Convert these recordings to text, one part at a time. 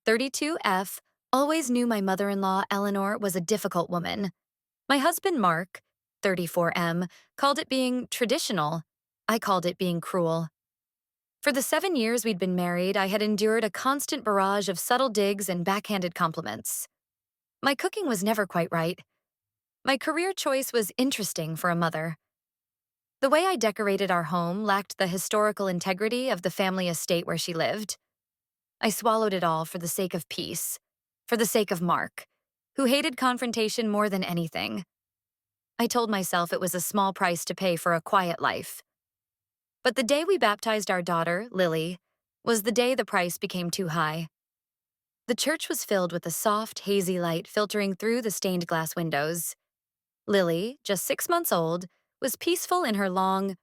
32F, always knew my mother-in-law, Eleanor, was a difficult woman. My husband, Mark, 34M, called it being traditional. I called it being cruel. For the 7 years we'd been married, I had endured a constant barrage of subtle digs and backhanded compliments. My cooking was never quite right. My career choice was interesting for a mother. The way I decorated our home lacked the historical integrity of the family estate where she lived. I swallowed it all for the sake of peace, for the sake of Mark, who hated confrontation more than anything. I told myself it was a small price to pay for a quiet life. But the day we baptized our daughter, Lily, was the day the price became too high. The church was filled with a soft, hazy light filtering through the stained glass windows. Lily, just 6 months old, was peaceful in her long,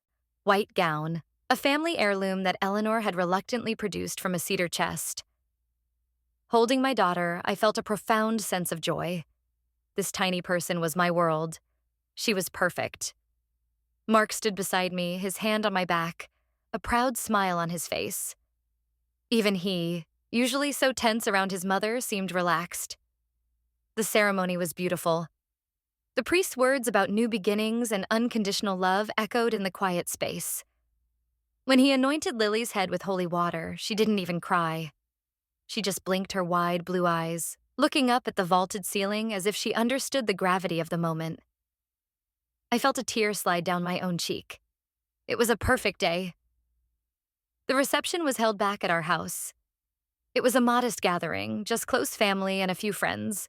white gown, a family heirloom that Eleanor had reluctantly produced from a cedar chest. Holding my daughter, I felt a profound sense of joy. This tiny person was my world. She was perfect. Mark stood beside me, his hand on my back, a proud smile on his face. Even he, usually so tense around his mother, seemed relaxed. The ceremony was beautiful. The priest's words about new beginnings and unconditional love echoed in the quiet space. When he anointed Lily's head with holy water, she didn't even cry. She just blinked her wide blue eyes, looking up at the vaulted ceiling as if she understood the gravity of the moment. I felt a tear slide down my own cheek. It was a perfect day. The reception was held back at our house. It was a modest gathering, just close family and a few friends.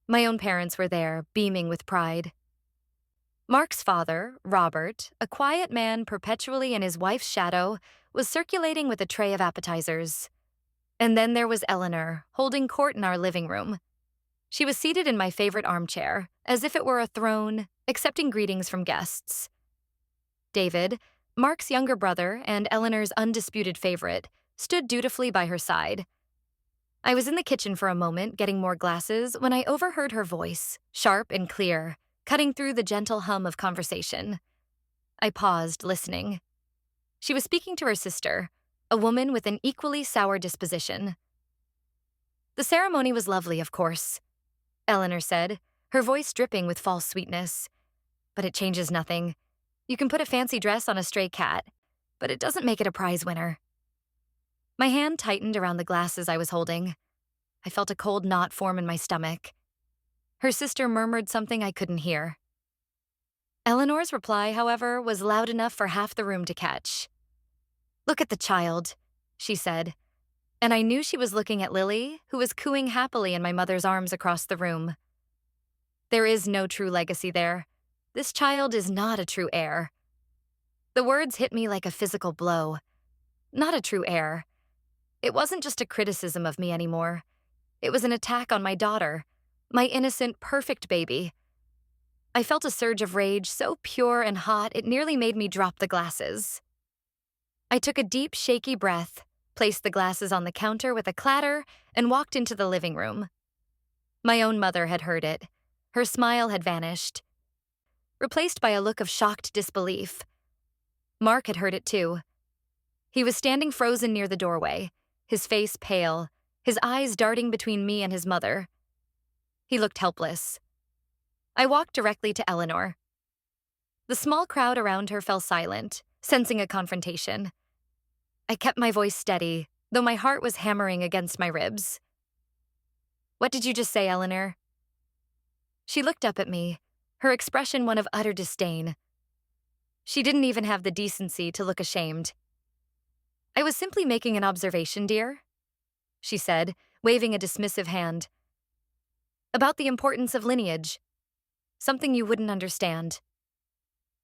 My own parents were there, beaming with pride. Mark's father, Robert, a quiet man perpetually in his wife's shadow, was circulating with a tray of appetizers. And then there was Eleanor, holding court in our living room. She was seated in my favorite armchair, as if it were a throne, accepting greetings from guests. David, Mark's younger brother and Eleanor's undisputed favorite, stood dutifully by her side. I was in the kitchen for a moment, getting more glasses, when I overheard her voice, sharp and clear, cutting through the gentle hum of conversation. I paused, listening. She was speaking to her sister, a woman with an equally sour disposition. "The ceremony was lovely, of course," Eleanor said, her voice dripping with false sweetness. "But it changes nothing. You can put a fancy dress on a stray cat, but it doesn't make it a prize winner." My hand tightened around the glasses I was holding. I felt a cold knot form in my stomach. Her sister murmured something I couldn't hear. Eleanor's reply, however, was loud enough for half the room to catch. "Look at the child," she said, and I knew she was looking at Lily, who was cooing happily in my mother's arms across the room. There is no true legacy there. This child is not a true heir. The words hit me like a physical blow. Not a true heir. It wasn't just a criticism of me anymore. It was an attack on my daughter, my innocent, perfect baby. I felt a surge of rage so pure and hot it nearly made me drop the glasses. I took a deep, shaky breath, placed the glasses on the counter with a clatter, and walked into the living room. My own mother had heard it. Her smile had vanished, replaced by a look of shocked disbelief. Mark had heard it too. He was standing frozen near the doorway, his face pale, his eyes darting between me and his mother. He looked helpless. I walked directly to Eleanor. The small crowd around her fell silent, sensing a confrontation. I kept my voice steady, though my heart was hammering against my ribs. "What did you just say, Eleanor?" She looked up at me, her expression one of utter disdain. She didn't even have the decency to look ashamed. "I was simply making an observation, dear," she said, waving a dismissive hand. "About the importance of lineage. Something you wouldn't understand."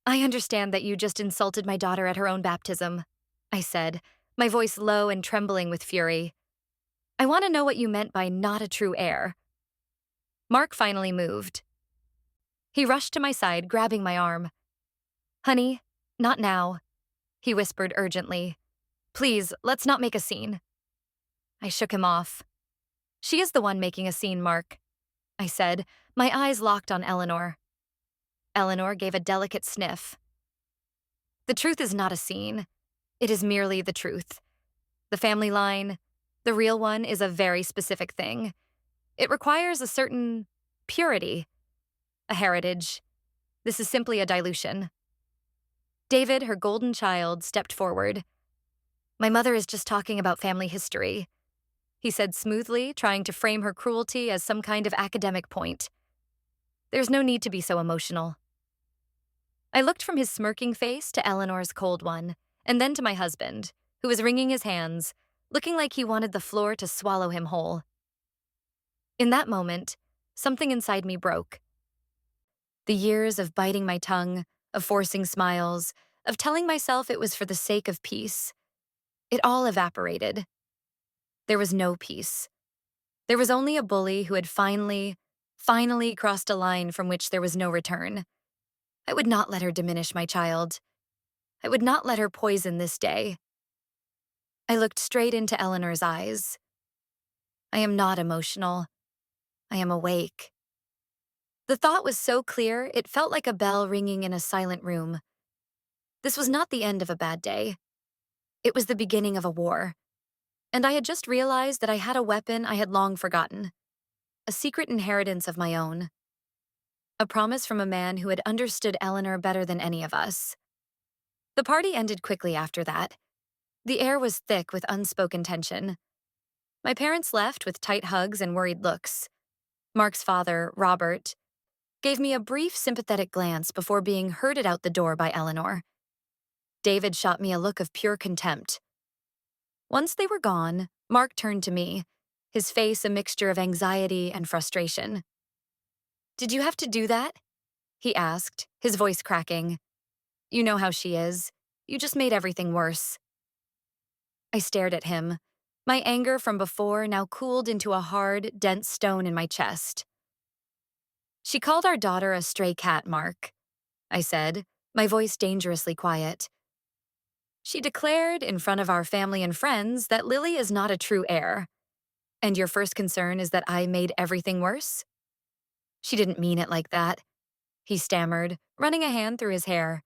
"I understand that you just insulted my daughter at her own baptism," I said, my voice low and trembling with fury. "I want to know what you meant by not a true heir." Mark finally moved. He rushed to my side, grabbing my arm. "Honey, not now," he whispered urgently. "Please, let's not make a scene." I shook him off. "She is the one making a scene, Mark," I said, my eyes locked on Eleanor. Eleanor gave a delicate sniff. "The truth is not a scene. It is merely the truth. The family line, The real one is a very specific thing. It requires a certain purity, a heritage. This is simply a dilution. David, her golden child, stepped forward. My mother is just talking about family history, he said smoothly, trying to frame her cruelty as some kind of academic point. There's no need to be so emotional. I looked from his smirking face to Eleanor's cold one, and then to my husband, who was wringing his hands, looking like he wanted the floor to swallow him whole. In that moment, something inside me broke. The years of biting my tongue, of forcing smiles, of telling myself it was for the sake of peace, it all evaporated. There was no peace. There was only a bully who had finally crossed a line from which there was no return. I would not let her diminish my child. I would not let her poison this day. I looked straight into Eleanor's eyes. I am not emotional. I am awake. The thought was so clear, it felt like a bell ringing in a silent room. This was not the end of a bad day. It was the beginning of a war. And I had just realized that I had a weapon I had long forgotten. A secret inheritance of my own. A promise from a man who had understood Eleanor better than any of us. The party ended quickly after that. The air was thick with unspoken tension. My parents left with tight hugs and worried looks. Mark's father, Robert, gave me a brief sympathetic glance before being herded out the door by Eleanor. David shot me a look of pure contempt. Once they were gone, Mark turned to me, his face a mixture of anxiety and frustration. "Did you have to do that?" he asked, his voice cracking. "You know how she is. You just made everything worse." I stared at him. My anger from before now cooled into a hard, dense stone in my chest. "She called our daughter a stray cat, Mark," I said, my voice dangerously quiet. "She declared, in front of our family and friends, that Lily is not a true heir. And your first concern is that I made everything worse?" "She didn't mean it like that," he stammered, running a hand through his hair.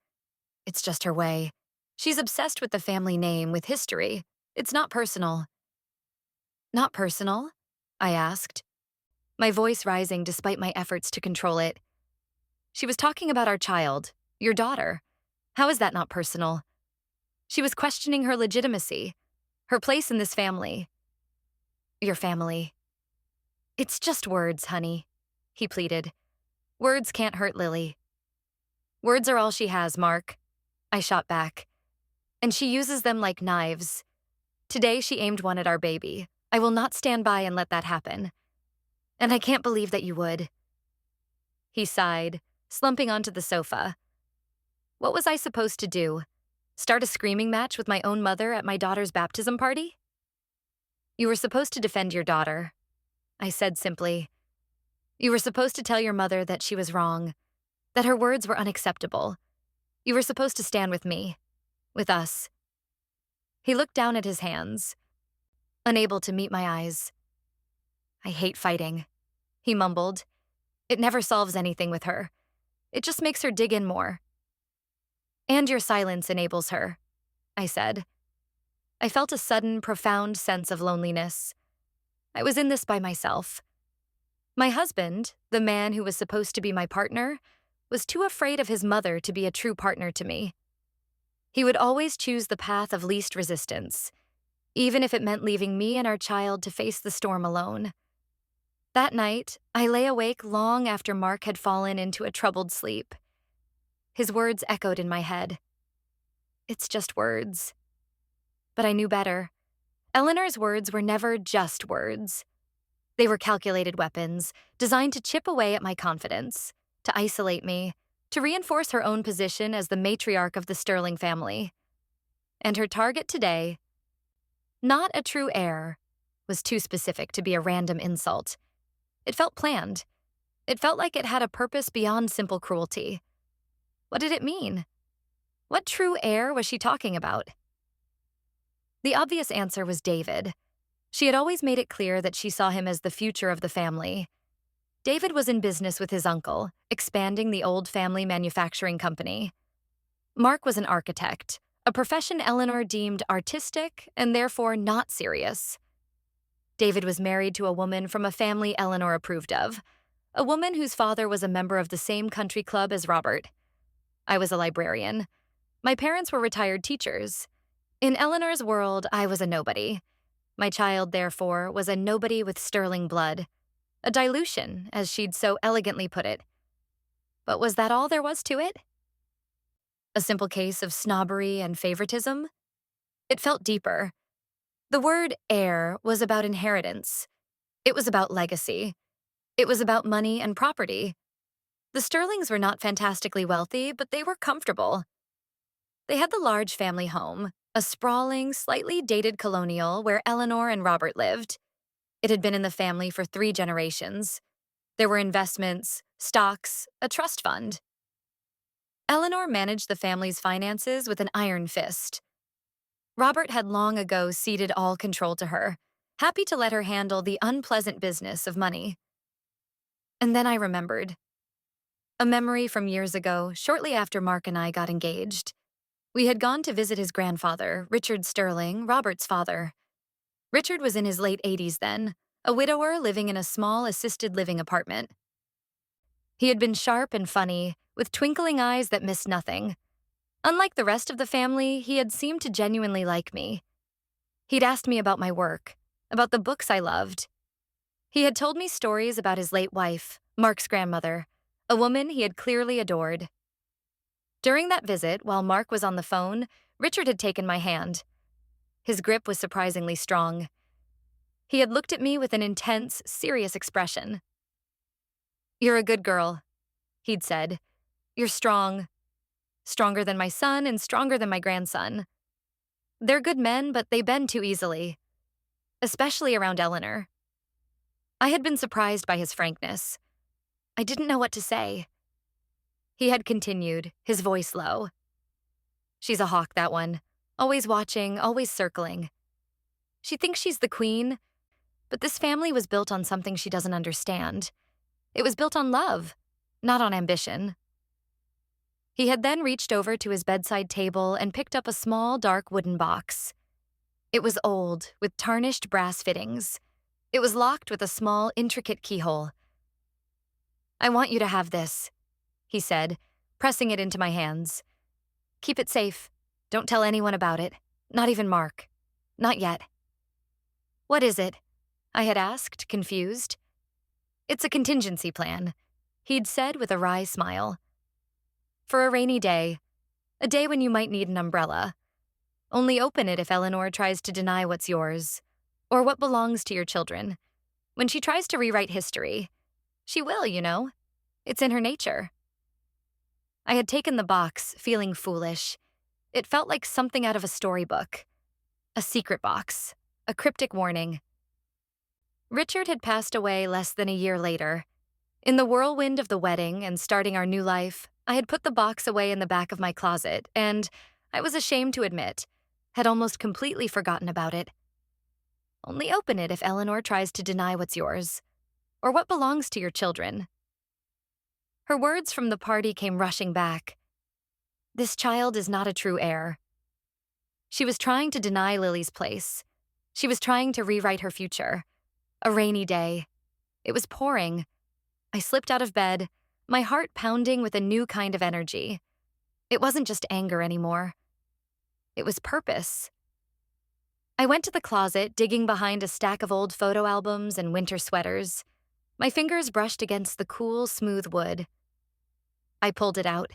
"It's just her way. She's obsessed with the family name, with history. It's not personal." "Not personal?" I asked, my voice rising despite my efforts to control it. "She was talking about our child, your daughter. How is that not personal? She was questioning her legitimacy, her place in this family. Your family." "It's just words, honey," he pleaded. "Words can't hurt Lily." "Words are all she has, Mark," I shot back. "And she uses them like knives. Today she aimed one at our baby. I will not stand by and let that happen. And I can't believe that you would." He sighed, slumping onto the sofa. What was I supposed to do? Start a screaming match with my own mother at my daughter's baptism party? "You were supposed to defend your daughter," I said simply. "You were supposed to tell your mother that she was wrong, that her words were unacceptable. You were supposed to stand with me, with us." He looked down at his hands, unable to meet my eyes. "I hate fighting," he mumbled. "It never solves anything with her. It just makes her dig in more." "And your silence enables her," I said. I felt a sudden, profound sense of loneliness. I was in this by myself. My husband, the man who was supposed to be my partner, was too afraid of his mother to be a true partner to me. He would always choose the path of least resistance, even if it meant leaving me and our child to face the storm alone. That night, I lay awake long after Mark had fallen into a troubled sleep. His words echoed in my head. It's just words. But I knew better. Eleanor's words were never just words. They were calculated weapons, designed to chip away at my confidence, to isolate me, to reinforce her own position as the matriarch of the Sterling family. And her target today, not a true heir, was too specific to be a random insult. It felt planned. It felt like it had a purpose beyond simple cruelty. What did it mean? What true heir was she talking about? The obvious answer was David. She had always made it clear that she saw him as the future of the family. David was in business with his uncle, expanding the old family manufacturing company. Mark was an architect, a profession Eleanor deemed artistic and therefore not serious. David was married to a woman from a family Eleanor approved of, a woman whose father was a member of the same country club as Robert. I was a librarian. My parents were retired teachers. In Eleanor's world, I was a nobody. My child, therefore, was a nobody with sterling blood. A dilution, as she'd so elegantly put it. But was that all there was to it? A simple case of snobbery and favoritism? It felt deeper. The word heir was about inheritance. It was about legacy. It was about money and property. The Sterlings were not fantastically wealthy, but they were comfortable. They had the large family home, a sprawling, slightly dated colonial where Eleanor and Robert lived. It had been in the family for 3 generations. There were investments, stocks, a trust fund. Eleanor managed the family's finances with an iron fist. Robert had long ago ceded all control to her, happy to let her handle the unpleasant business of money. And then I remembered. A memory from years ago, shortly after Mark and I got engaged. We had gone to visit his grandfather, Richard Sterling, Robert's father. Richard was in his late 80s then, a widower living in a small assisted living apartment. He had been sharp and funny, with twinkling eyes that missed nothing. Unlike the rest of the family, he had seemed to genuinely like me. He'd asked me about my work, about the books I loved. He had told me stories about his late wife, Mark's grandmother, a woman he had clearly adored. During that visit, while Mark was on the phone, Richard had taken my hand. His grip was surprisingly strong. He had looked at me with an intense, serious expression. "You're a good girl," he'd said. "You're strong. Stronger than my son and stronger than my grandson. They're good men, but they bend too easily. Especially around Eleanor." I had been surprised by his frankness. I didn't know what to say. He had continued, his voice low. "She's a hawk, that one. Always watching, always circling. She thinks she's the queen, but this family was built on something she doesn't understand. It was built on love, not on ambition." He had then reached over to his bedside table and picked up a small, dark wooden box. It was old, with tarnished brass fittings. It was locked with a small, intricate keyhole. "I want you to have this," he said, pressing it into my hands. "Keep it safe. Don't tell anyone about it. Not even Mark. Not yet." "What is it?" I had asked, confused. "It's a contingency plan," he'd said with a wry smile. "For a rainy day. A day when you might need an umbrella. Only open it if Eleanor tries to deny what's yours, or what belongs to your children. When she tries to rewrite history. She will, you know. It's in her nature." I had taken the box, feeling foolish. It felt like something out of a storybook. A secret box. A cryptic warning. Richard had passed away less than a year later. In the whirlwind of the wedding and starting our new life, I had put the box away in the back of my closet and, I was ashamed to admit, had almost completely forgotten about it. Only open it if Eleanor tries to deny what's yours, or what belongs to your children. Her words from the party came rushing back. This child is not a true heir. She was trying to deny Lily's place. She was trying to rewrite her future. A rainy day. It was pouring. I slipped out of bed, my heart pounding with a new kind of energy. It wasn't just anger anymore. It was purpose. I went to the closet, digging behind a stack of old photo albums and winter sweaters. My fingers brushed against the cool, smooth wood. I pulled it out.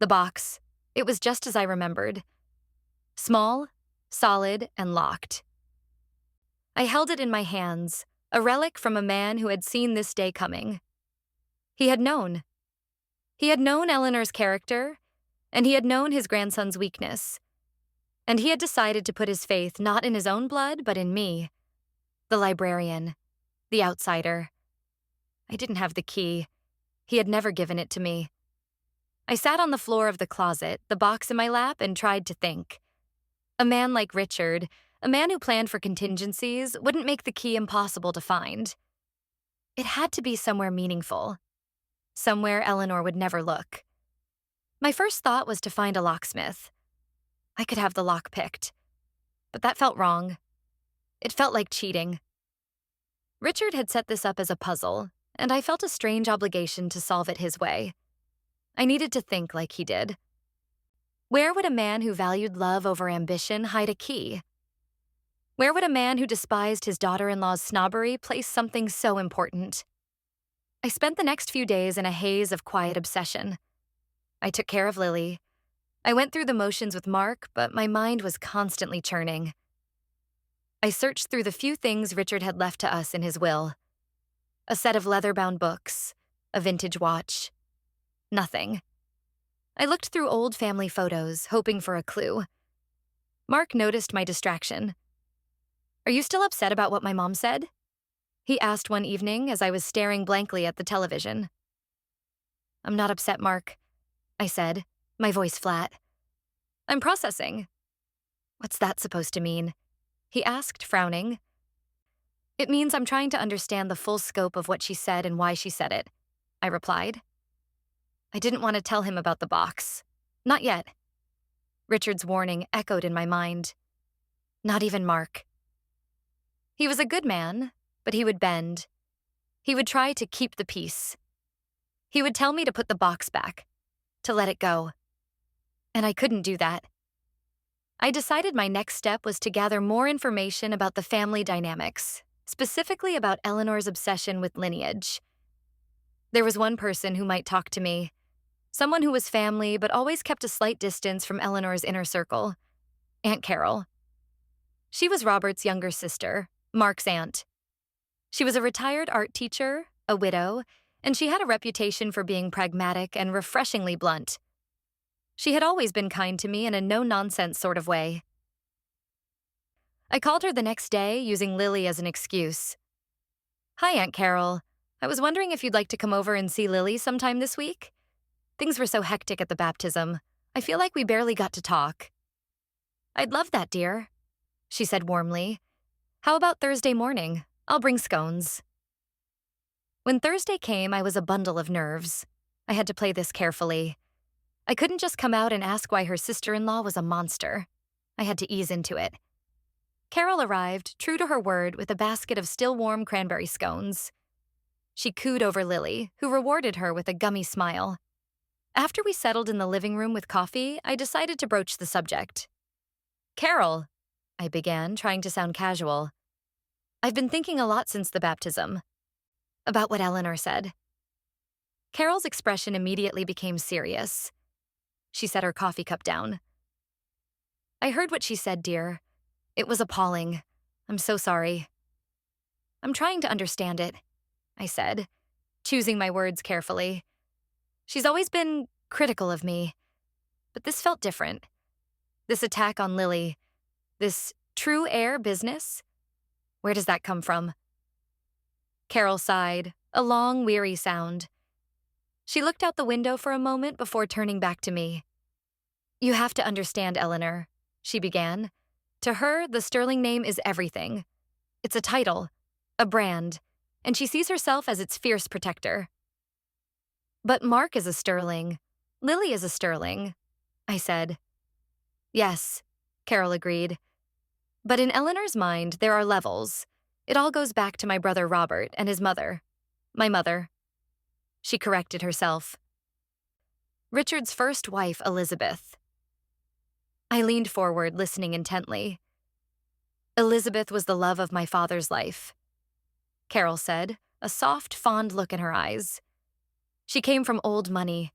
The box. It was just as I remembered. Small, solid, and locked. I held it in my hands, a relic from a man who had seen this day coming. He had known. He had known Eleanor's character, and he had known his grandson's weakness. And he had decided to put his faith not in his own blood, but in me. The librarian. The outsider. I didn't have the key. He had never given it to me. I sat on the floor of the closet, the box in my lap, and tried to think. A man like Richard, a man who planned for contingencies, wouldn't make the key impossible to find. It had to be somewhere meaningful. Somewhere Eleanor would never look. My first thought was to find a locksmith. I could have the lock picked. But that felt wrong. It felt like cheating. Richard had set this up as a puzzle, and I felt a strange obligation to solve it his way. I needed to think like he did. Where would a man who valued love over ambition hide a key? Where would a man who despised his daughter-in-law's snobbery place something so important? I spent the next few days in a haze of quiet obsession. I took care of Lily. I went through the motions with Mark, but my mind was constantly churning. I searched through the few things Richard had left to us in his will. A set of leather-bound books, a vintage watch. Nothing. I looked through old family photos, hoping for a clue. Mark noticed my distraction. "Are you still upset about what my mom said?" he asked one evening as I was staring blankly at the television. "I'm not upset, Mark," I said, my voice flat. "I'm processing." "What's that supposed to mean?" he asked, frowning. "It means I'm trying to understand the full scope of what she said and why she said it," I replied. I didn't want to tell him about the box. Not yet. Richard's warning echoed in my mind. Not even Mark. He was a good man, but he would bend. He would try to keep the peace. He would tell me to put the box back, to let it go. And I couldn't do that. I decided my next step was to gather more information about the family dynamics, specifically about Eleanor's obsession with lineage. There was one person who might talk to me, someone who was family but always kept a slight distance from Eleanor's inner circle, Aunt Carol. She was Robert's younger sister, Mark's aunt. She was a retired art teacher, a widow, and she had a reputation for being pragmatic and refreshingly blunt. She had always been kind to me in a no-nonsense sort of way. I called her the next day, using Lily as an excuse. "Hi, Aunt Carol. I was wondering if you'd like to come over and see Lily sometime this week? Things were so hectic at the baptism. I feel like we barely got to talk." "I'd love that, dear," she said warmly. "How about Thursday morning? I'll bring scones." When Thursday came, I was a bundle of nerves. I had to play this carefully. I couldn't just come out and ask why her sister-in-law was a monster. I had to ease into it. Carol arrived, true to her word, with a basket of still-warm cranberry scones. She cooed over Lily, who rewarded her with a gummy smile. After we settled in the living room with coffee, I decided to broach the subject. "Carol," I began, trying to sound casual. "I've been thinking a lot since the baptism. About what Eleanor said." Carol's expression immediately became serious. She set her coffee cup down. "I heard what she said, dear. It was appalling. I'm so sorry." "I'm trying to understand it," I said, choosing my words carefully. "She's always been critical of me, but this felt different. This attack on Lily, this true heir business, where does that come from?" Carol sighed, a long, weary sound. She looked out the window for a moment before turning back to me. "You have to understand, Eleanor," she began. "To her, the Sterling name is everything. It's a title, a brand, and she sees herself as its fierce protector." "But Mark is a Sterling. Lily is a Sterling," I said. "Yes," Carol agreed. "But in Eleanor's mind, there are levels. It all goes back to my brother Robert and his mother. My mother." She corrected herself. "Richard's first wife, Elizabeth." I leaned forward, listening intently. "Elizabeth was the love of my father's life," Carol said, a soft, fond look in her eyes. "She came from old money,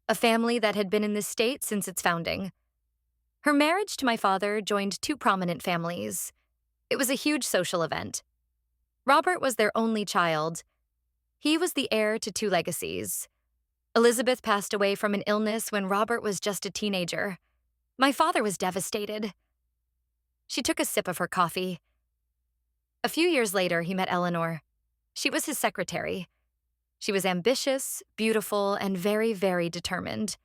a family that had been in this state since its founding. Her marriage to my father joined two prominent families. It was a huge social event. Robert was their only child. He was the heir to two legacies. Elizabeth passed away from an illness when Robert was just a teenager. My father was devastated." She took a sip of her coffee. "A few years later, he met Eleanor. She was his secretary. She was ambitious, beautiful, and very, very determined.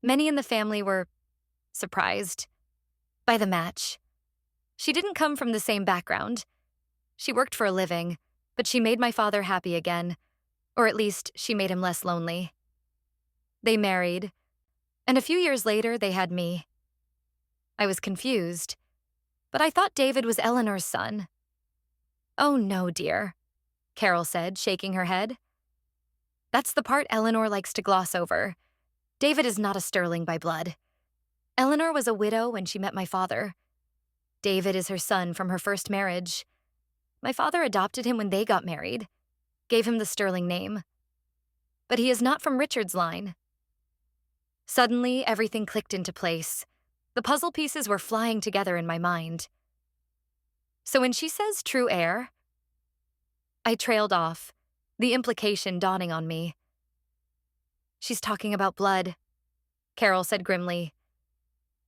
Many in the family were surprised by the match. She didn't come from the same background. She worked for a living, but she made my father happy again, or at least she made him less lonely. They married, and a few years later they had me. I was confused. But I thought David was Eleanor's son. Oh no, dear, Carol said, shaking her head. That's the part Eleanor likes to gloss over. David is not a Sterling by blood. Eleanor was a widow when she met my father. David is her son from her first marriage. My father adopted him when they got married, gave him the Sterling name. But he is not from Richard's line. Suddenly, everything clicked into place. The puzzle pieces were flying together in my mind. So when she says true heir, I trailed off, the implication dawning on me. She's talking about blood, Carol said grimly.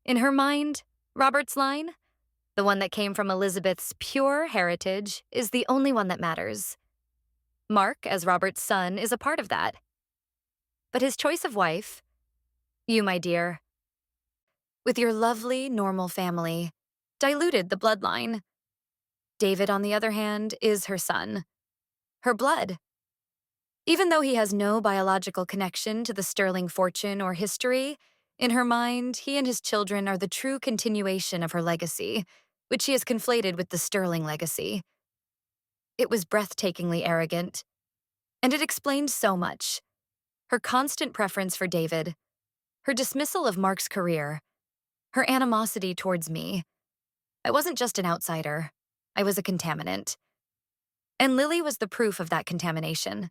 In her mind, Robert's line, the one that came from Elizabeth's pure heritage, is the only one that matters. Mark, as Robert's son, is a part of that. But his choice of wife, you, my dear, with your lovely, normal family, diluted the bloodline. David, on the other hand, is her son, her blood. Even though he has no biological connection to the Sterling fortune or history, in her mind, he and his children are the true continuation of her legacy, which she has conflated with the Sterling legacy. It was breathtakingly arrogant, and it explained so much. Her constant preference for David, her dismissal of Mark's career, her animosity towards me. I wasn't just an outsider. I was a contaminant. And Lily was the proof of that contamination.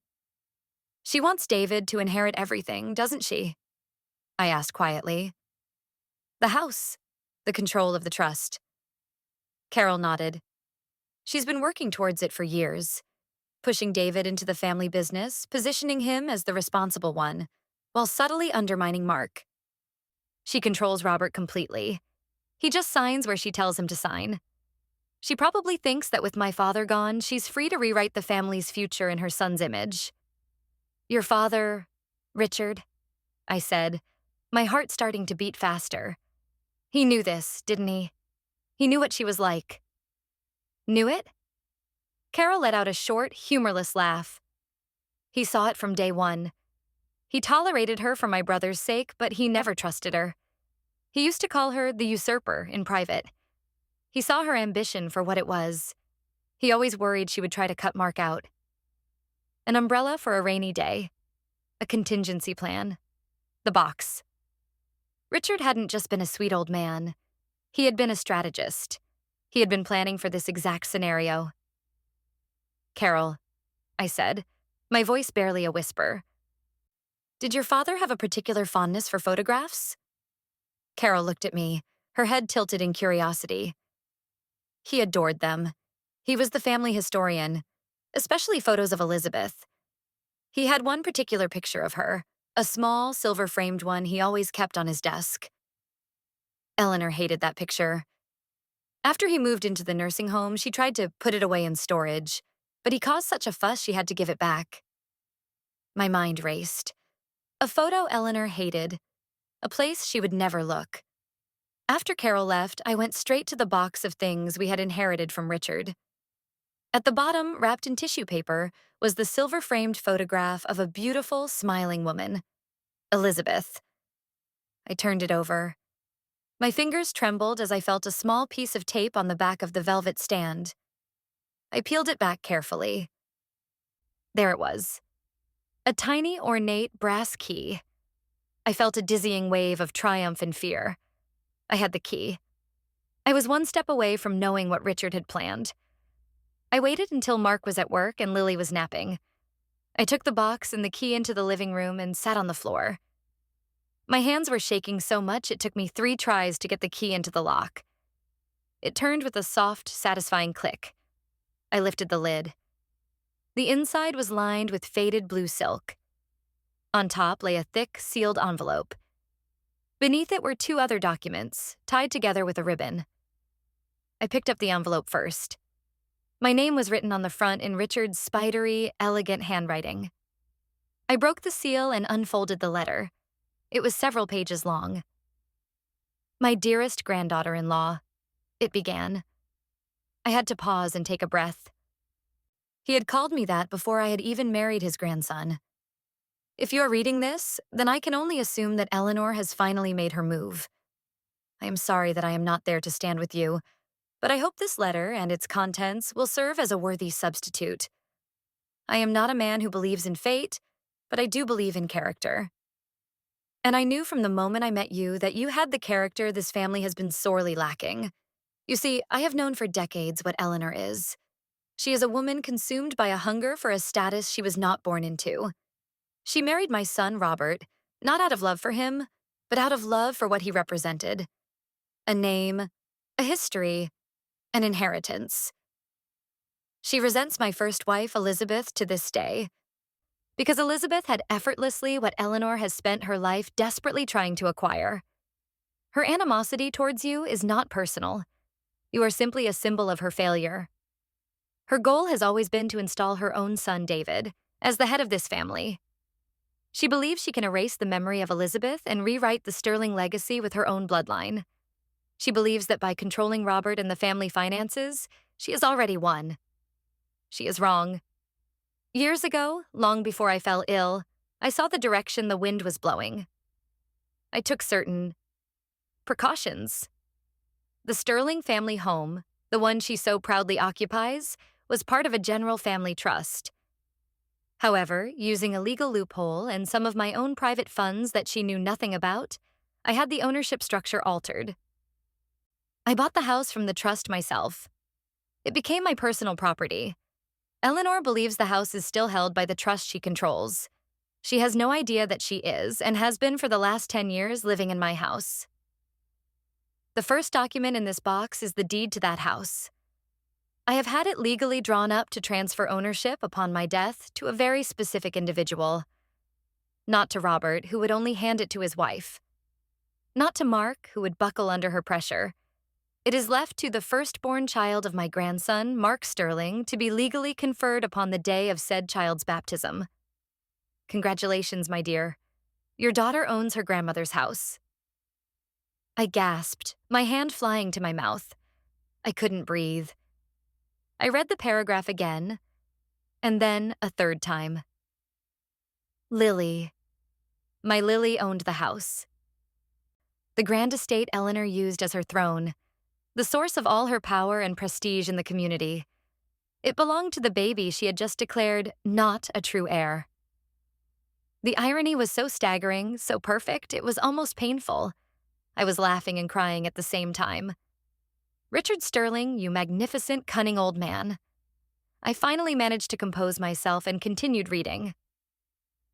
She wants David to inherit everything, doesn't she? I asked quietly. The house, the control of the trust. Carol nodded. She's been working towards it for years, pushing David into the family business, positioning him as the responsible one, while subtly undermining Mark. She controls Robert completely. He just signs where she tells him to sign. She probably thinks that with my father gone, she's free to rewrite the family's future in her son's image. Your father, Richard, I said, my heart starting to beat faster. He knew this, didn't he? He knew what she was like. Knew it? Carol let out a short, humorless laugh. He saw it from day one. He tolerated her for my brother's sake, but he never trusted her. He used to call her the usurper in private. He saw her ambition for what it was. He always worried she would try to cut Mark out. An umbrella for a rainy day. A contingency plan. The box. Richard hadn't just been a sweet old man. He had been a strategist. He had been planning for this exact scenario. Carol, I said, my voice barely a whisper. Did your father have a particular fondness for photographs? Carol looked at me, her head tilted in curiosity. He adored them. He was the family historian, especially photos of Elizabeth. He had one particular picture of her, a small, silver-framed one he always kept on his desk. Eleanor hated that picture. After he moved into the nursing home, she tried to put it away in storage, but he caused such a fuss she had to give it back. My mind raced. A photo Eleanor hated, a place she would never look. After Carol left, I went straight to the box of things we had inherited from Richard. At the bottom, wrapped in tissue paper, was the silver-framed photograph of a beautiful, smiling woman, Elizabeth. I turned it over. My fingers trembled as I felt a small piece of tape on the back of the velvet stand. I peeled it back carefully. There it was. A tiny, ornate brass key. I felt a dizzying wave of triumph and fear. I had the key. I was one step away from knowing what Richard had planned. I waited until Mark was at work and Lily was napping. I took the box and the key into the living room and sat on the floor. My hands were shaking so much it took me 3 tries to get the key into the lock. It turned with a soft, satisfying click. I lifted the lid. The inside was lined with faded blue silk. On top lay a thick, sealed envelope. Beneath it were 2 other documents, tied together with a ribbon. I picked up the envelope first. My name was written on the front in Richard's spidery, elegant handwriting. I broke the seal and unfolded the letter. It was several pages long. My dearest granddaughter-in-law, it began. I had to pause and take a breath. He had called me that before I had even married his grandson. If you're reading this, then I can only assume that Eleanor has finally made her move. I am sorry that I am not there to stand with you, but I hope this letter and its contents will serve as a worthy substitute. I am not a man who believes in fate, but I do believe in character. And I knew from the moment I met you that you had the character this family has been sorely lacking. You see, I have known for decades what Eleanor is. She is a woman consumed by a hunger for a status she was not born into. She married my son, Robert, not out of love for him, but out of love for what he represented. A name, a history, an inheritance. She resents my first wife, Elizabeth, to this day, because Elizabeth had effortlessly what Eleanor has spent her life desperately trying to acquire. Her animosity towards you is not personal. You are simply a symbol of her failure. Her goal has always been to install her own son, David, as the head of this family. She believes she can erase the memory of Elizabeth and rewrite the sterling legacy with her own bloodline. She believes that by controlling Robert and the family finances, she has already won. She is wrong. Years ago, long before I fell ill, I saw the direction the wind was blowing. I took certain precautions. The Sterling family home, the one she so proudly occupies, was part of a general family trust. However, using a legal loophole and some of my own private funds that she knew nothing about, I had the ownership structure altered. I bought the house from the trust myself. It became my personal property. Eleanor believes the house is still held by the trust she controls. She has no idea that she is, and has been for the last 10 years, living in my house. The first document in this box is the deed to that house. I have had it legally drawn up to transfer ownership upon my death to a very specific individual. Not to Robert, who would only hand it to his wife. Not to Mark, who would buckle under her pressure. It is left to the firstborn child of my grandson, Mark Sterling, to be legally conferred upon the day of said child's baptism. Congratulations, my dear. Your daughter owns her grandmother's house. I gasped, my hand flying to my mouth. I couldn't breathe. I read the paragraph again, and then a third time. Lily. My Lily owned the house. The grand estate Eleanor used as her throne, the source of all her power and prestige in the community. It belonged to the baby she had just declared not a true heir. The irony was so staggering, so perfect, it was almost painful. I was laughing and crying at the same time. Richard Sterling, you magnificent, cunning old man. I finally managed to compose myself and continued reading.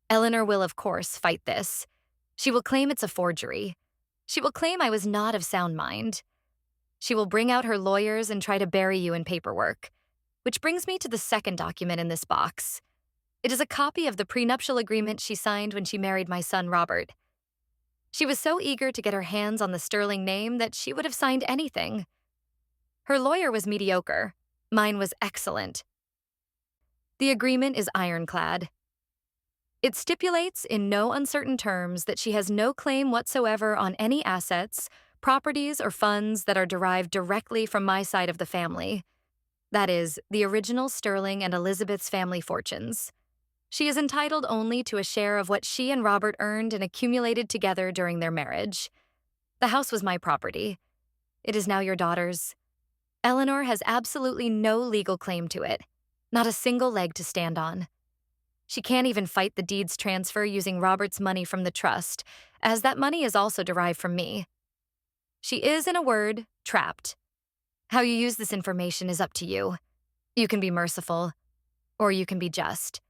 Eleanor will, of course, fight this. She will claim it's a forgery. She will claim I was not of sound mind. She will bring out her lawyers and try to bury you in paperwork. Which brings me to the second document in this box. It is a copy of the prenuptial agreement she signed when she married my son, Robert. She was so eager to get her hands on the Sterling name that she would have signed anything. Her lawyer was mediocre. Mine was excellent. The agreement is ironclad. It stipulates in no uncertain terms that she has no claim whatsoever on any assets, properties, or funds that are derived directly from my side of the family. That is, the original Sterling and Elizabeth's family fortunes. She is entitled only to a share of what she and Robert earned and accumulated together during their marriage. The house was my property. It is now your daughter's. Eleanor has absolutely no legal claim to it, not a single leg to stand on. She can't even fight the deed's transfer using Robert's money from the trust, as that money is also derived from me. She is, in a word, trapped. How you use this information is up to you. You can be merciful, or you can be just.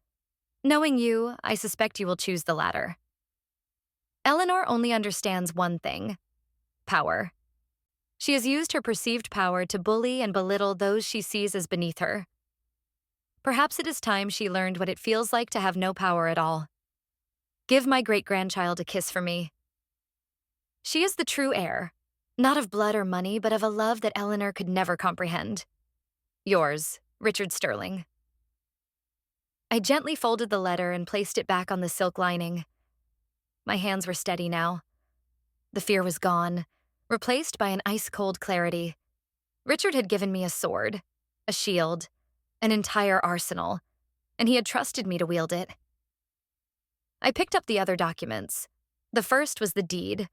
Knowing you, I suspect you will choose the latter. Eleanor only understands one thing: power. She has used her perceived power to bully and belittle those she sees as beneath her. Perhaps it is time she learned what it feels like to have no power at all. Give my great-grandchild a kiss for me. She is the true heir, not of blood or money, but of a love that Eleanor could never comprehend. Yours, Richard Sterling. I gently folded the letter and placed it back on the silk lining. My hands were steady now. The fear was gone, replaced by an ice-cold clarity. Richard had given me a sword, a shield, an entire arsenal, and he had trusted me to wield it. I picked up the other documents. The first was the deed,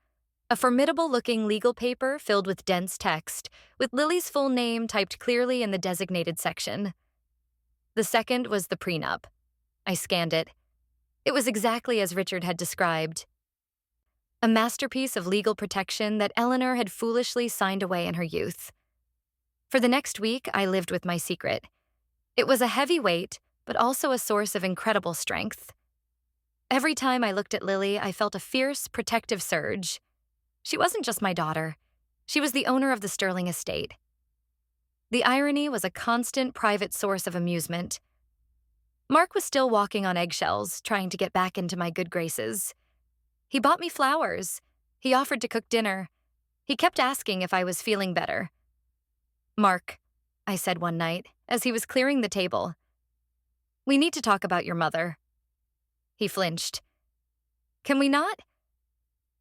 A formidable-looking legal paper filled with dense text, with Lily's full name typed clearly in the designated section. The second was the prenup. I scanned it. It was exactly as Richard had described. A masterpiece of legal protection that Eleanor had foolishly signed away in her youth. For the next week, I lived with my secret. It was a heavy weight, but also a source of incredible strength. Every time I looked at Lily, I felt a fierce, protective surge. She wasn't just my daughter. She was the owner of the Sterling estate. The irony was a constant private source of amusement. Mark was still walking on eggshells, trying to get back into my good graces. He bought me flowers. He offered to cook dinner. He kept asking if I was feeling better. "Mark," I said one night, as he was clearing the table, "we need to talk about your mother." He flinched. "Can we not?"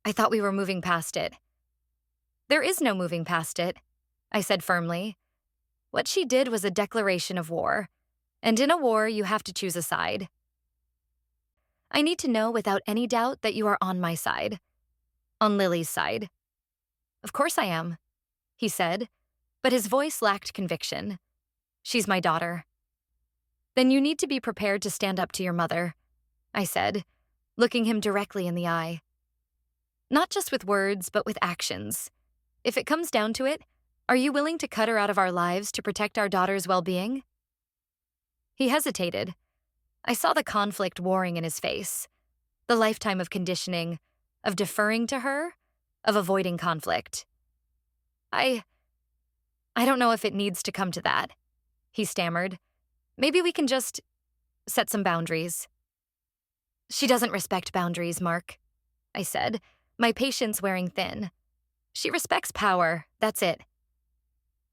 I thought we were moving past it. "There is no moving past it," I said firmly. "What she did was a declaration of war, and in a war you have to choose a side. I need to know without any doubt that you are on my side. On Lily's side." "Of course I am," he said, but his voice lacked conviction. "She's my daughter." "Then you need to be prepared to stand up to your mother," I said, looking him directly in the eye. "Not just with words, but with actions. If it comes down to it, are you willing to cut her out of our lives to protect our daughter's well-being?" He hesitated. I saw the conflict warring in his face. The lifetime of conditioning, of deferring to her, of avoiding conflict. I don't know if it needs to come to that," he stammered. "Maybe we can just set some boundaries." "She doesn't respect boundaries, Mark," I said, my patience wearing thin. "She respects power, that's it."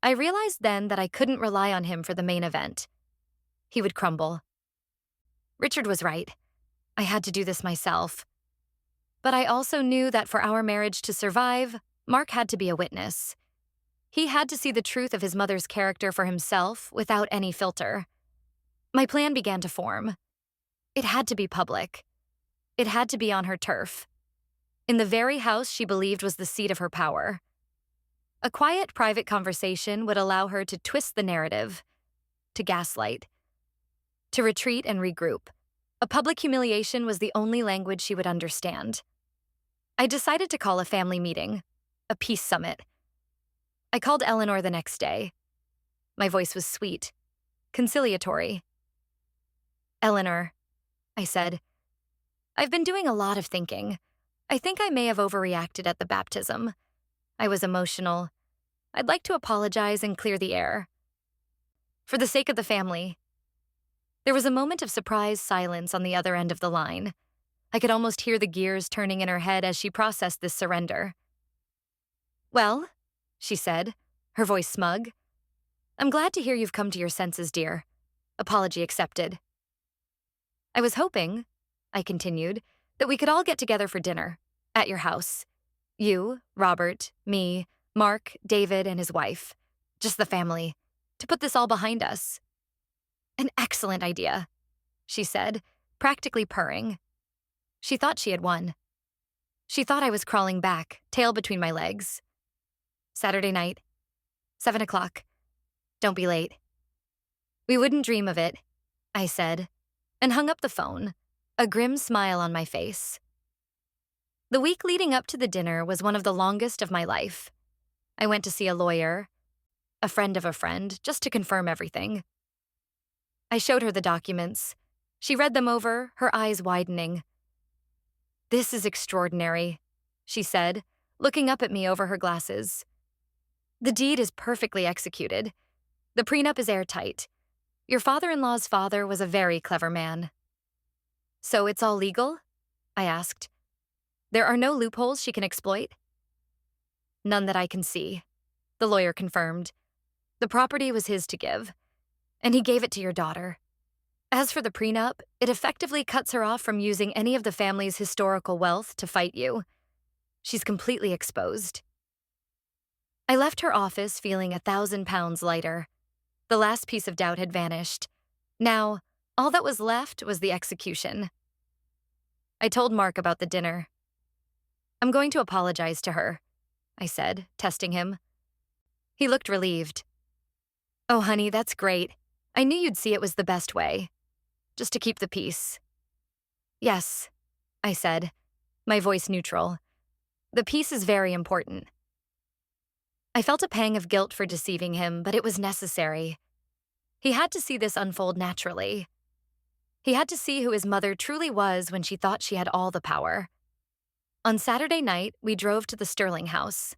I realized then that I couldn't rely on him for the main event. He would crumble. Richard was right. I had to do this myself. But I also knew that for our marriage to survive, Mark had to be a witness. He had to see the truth of his mother's character for himself without any filter. My plan began to form. It had to be public. It had to be on her turf. In the very house she believed was the seat of her power. A quiet, private conversation would allow her to twist the narrative, to gaslight, to retreat and regroup. A public humiliation was the only language she would understand. I decided to call a family meeting, a peace summit. I called Eleanor the next day. My voice was sweet, conciliatory. "Eleanor," I said, "I've been doing a lot of thinking. I think I may have overreacted at the baptism. I was emotional. I'd like to apologize and clear the air. For the sake of the family." There was a moment of surprised silence on the other end of the line. I could almost hear the gears turning in her head as she processed this surrender. "Well," she said, her voice smug, "I'm glad to hear you've come to your senses, dear. Apology accepted." "I was hoping," I continued, "that we could all get together for dinner, at your house. You, Robert, me, Mark, David, and his wife. Just the family. To put this all behind us." "An excellent idea," she said, practically purring. She thought she had won. She thought I was crawling back, tail between my legs. "Saturday night, 7 o'clock. Don't be late." "We wouldn't dream of it," I said, and hung up the phone, a grim smile on my face. The week leading up to the dinner was one of the longest of my life. I went to see a lawyer, a friend of a friend, just to confirm everything. I showed her the documents. She read them over, her eyes widening. "This is extraordinary," she said, looking up at me over her glasses. "The deed is perfectly executed. The prenup is airtight. Your father-in-law's father was a very clever man." "So it's all legal?" I asked. "There are no loopholes she can exploit?" "None that I can see," the lawyer confirmed. "The property was his to give, and he gave it to your daughter. As for the prenup, it effectively cuts her off from using any of the family's historical wealth to fight you. She's completely exposed." I left her office feeling 1,000 pounds lighter. The last piece of doubt had vanished. Now, all that was left was the execution. I told Mark about the dinner. I'm going to apologize to her, I said, testing him. He looked relieved. Oh, honey, that's great. I knew you'd see it was the best way. Just to keep the peace. Yes, I said, my voice neutral. The peace is very important. I felt a pang of guilt for deceiving him, but it was necessary. He had to see this unfold naturally. He had to see who his mother truly was when she thought she had all the power. On Saturday night, we drove to the Sterling house.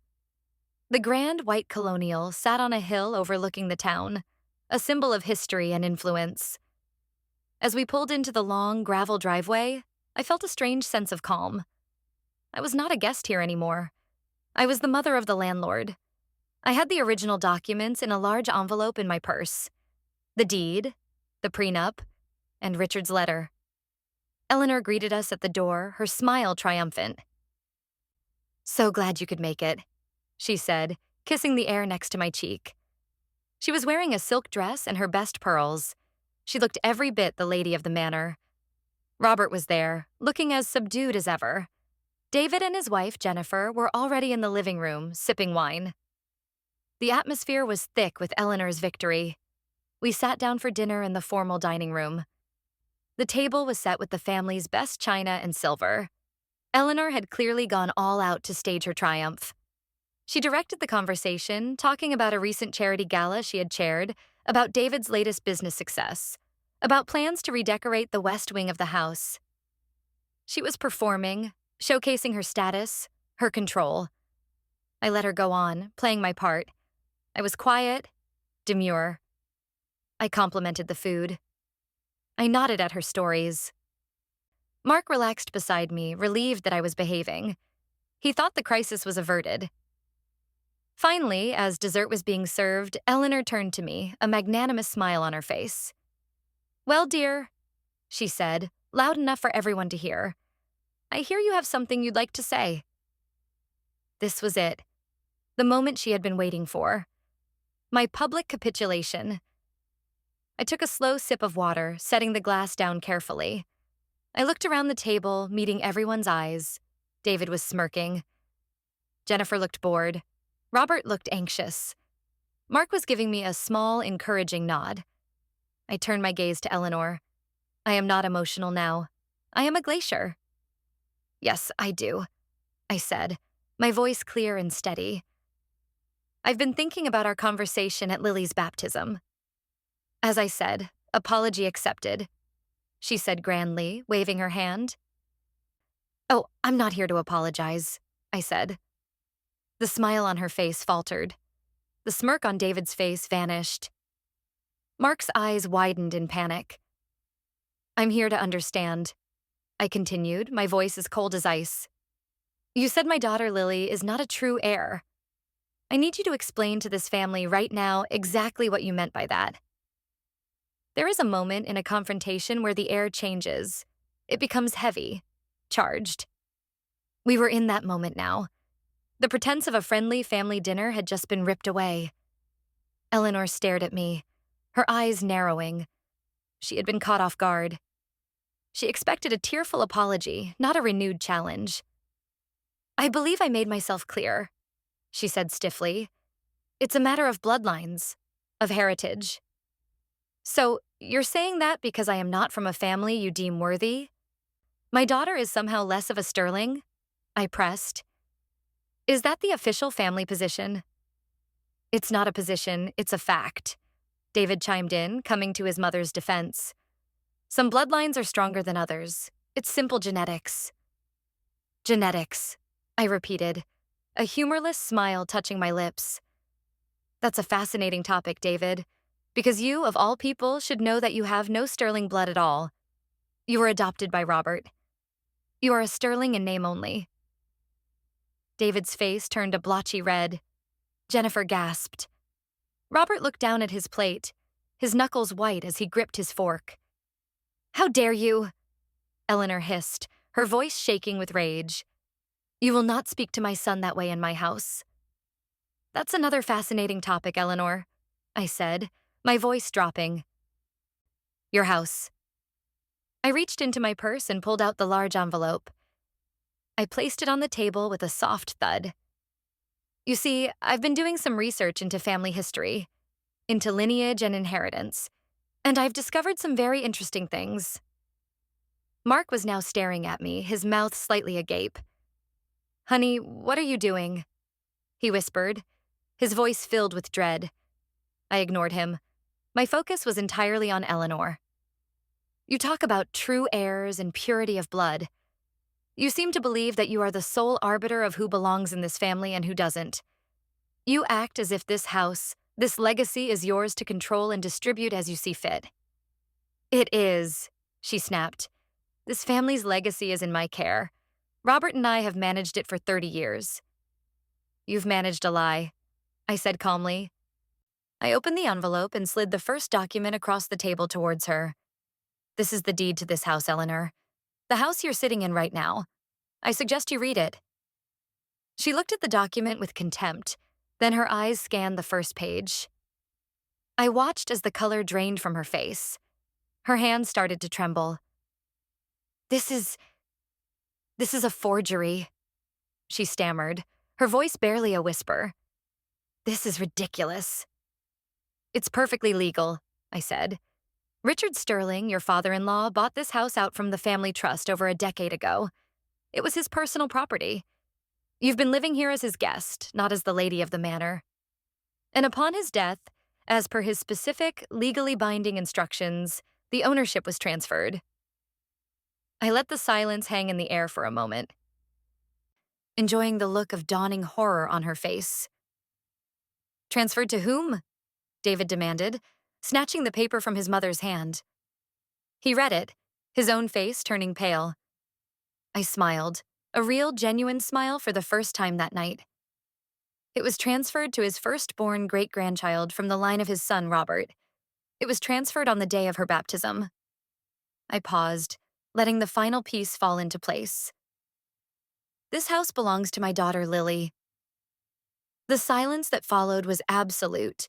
The grand white colonial sat on a hill overlooking the town, a symbol of history and influence. As we pulled into the long gravel driveway, I felt a strange sense of calm. I was not a guest here anymore. I was the mother of the landlord. I had the original documents in a large envelope in my purse. The deed, the prenup, and Richard's letter. Eleanor greeted us at the door, her smile triumphant. So glad you could make it, she said, kissing the air next to my cheek. She was wearing a silk dress and her best pearls. She looked every bit the lady of the manor. Robert was there, looking as subdued as ever. David and his wife, Jennifer, were already in the living room, sipping wine. The atmosphere was thick with Eleanor's victory. We sat down for dinner in the formal dining room. The table was set with the family's best china and silver. Eleanor had clearly gone all out to stage her triumph. She directed the conversation, talking about a recent charity gala she had chaired, about David's latest business success, about plans to redecorate the west wing of the house. She was performing, showcasing her status, her control. I let her go on, playing my part. I was quiet, demure. I complimented the food. I nodded at her stories. Mark relaxed beside me, relieved that I was behaving. He thought the crisis was averted. Finally, as dessert was being served, Eleanor turned to me, a magnanimous smile on her face. Well, dear, she said, loud enough for everyone to hear. I hear you have something you'd like to say. This was it, the moment she had been waiting for. My public capitulation. I took a slow sip of water, setting the glass down carefully. I looked around the table, meeting everyone's eyes. David was smirking. Jennifer looked bored. Robert looked anxious. Mark was giving me a small, encouraging nod. I turned my gaze to Eleanor. I am not emotional now. I am a glacier. Yes, I do, I said, my voice clear and steady. I've been thinking about our conversation at Lily's baptism. As I said, apology accepted, she said grandly, waving her hand. Oh, I'm not here to apologize, I said. The smile on her face faltered. The smirk on David's face vanished. Mark's eyes widened in panic. I'm here to understand, I continued, my voice as cold as ice. You said my daughter Lily is not a true heir. I need you to explain to this family right now exactly what you meant by that. There is a moment in a confrontation where the air changes. It becomes heavy, charged. We were in that moment now. The pretense of a friendly family dinner had just been ripped away. Eleanor stared at me, her eyes narrowing. She had been caught off guard. She expected a tearful apology, not a renewed challenge. I believe I made myself clear, she said stiffly. It's a matter of bloodlines, of heritage. So, you're saying that because I am not from a family you deem worthy? My daughter is somehow less of a sterling? I pressed. Is that the official family position? It's not a position, it's a fact, David chimed in, coming to his mother's defense. Some bloodlines are stronger than others. It's simple genetics. Genetics, I repeated, a humorless smile touching my lips. That's a fascinating topic, David, because you, of all people, should know that you have no sterling blood at all. You were adopted by Robert. You are a sterling in name only. David's face turned a blotchy red. Jennifer gasped. Robert looked down at his plate, his knuckles white as he gripped his fork. How dare you? Eleanor hissed, her voice shaking with rage. You will not speak to my son that way in my house. That's another fascinating topic, Eleanor, I said, my voice dropping. Your house. I reached into my purse and pulled out the large envelope. I placed it on the table with a soft thud. You see, I've been doing some research into family history, into lineage and inheritance, and I've discovered some very interesting things. Mark was now staring at me, his mouth slightly agape. "Honey, what are you doing?" he whispered, his voice filled with dread. I ignored him. My focus was entirely on Eleanor. "You talk about true heirs and purity of blood. You seem to believe that you are the sole arbiter of who belongs in this family and who doesn't. You act as if this house, this legacy is yours to control and distribute as you see fit." "It is," she snapped. "This family's legacy is in my care. Robert and I have managed it for 30 years. "You've managed a lie," I said calmly. I opened the envelope and slid the first document across the table towards her. "This is the deed to this house, Eleanor. The house you're sitting in right now. I suggest you read it." She looked at the document with contempt, then her eyes scanned the first page. I watched as the color drained from her face. Her hands started to tremble. This is a forgery," she stammered, her voice barely a whisper. "This is ridiculous." "It's perfectly legal," I said. "Richard Sterling, your father-in-law, bought this house out from the family trust over a decade ago. It was his personal property. You've been living here as his guest, not as the lady of the manor. And upon his death, as per his specific, legally binding instructions, the ownership was transferred." I let the silence hang in the air for a moment, enjoying the look of dawning horror on her face. "Transferred to whom?" David demanded, snatching the paper from his mother's hand. He read it, his own face turning pale. I smiled, a real, genuine smile for the first time that night. It was transferred to his firstborn great-grandchild from the line of his son, Robert. It was transferred on the day of her baptism. I paused, letting the final piece fall into place. "This house belongs to my daughter, Lily." The silence that followed was absolute.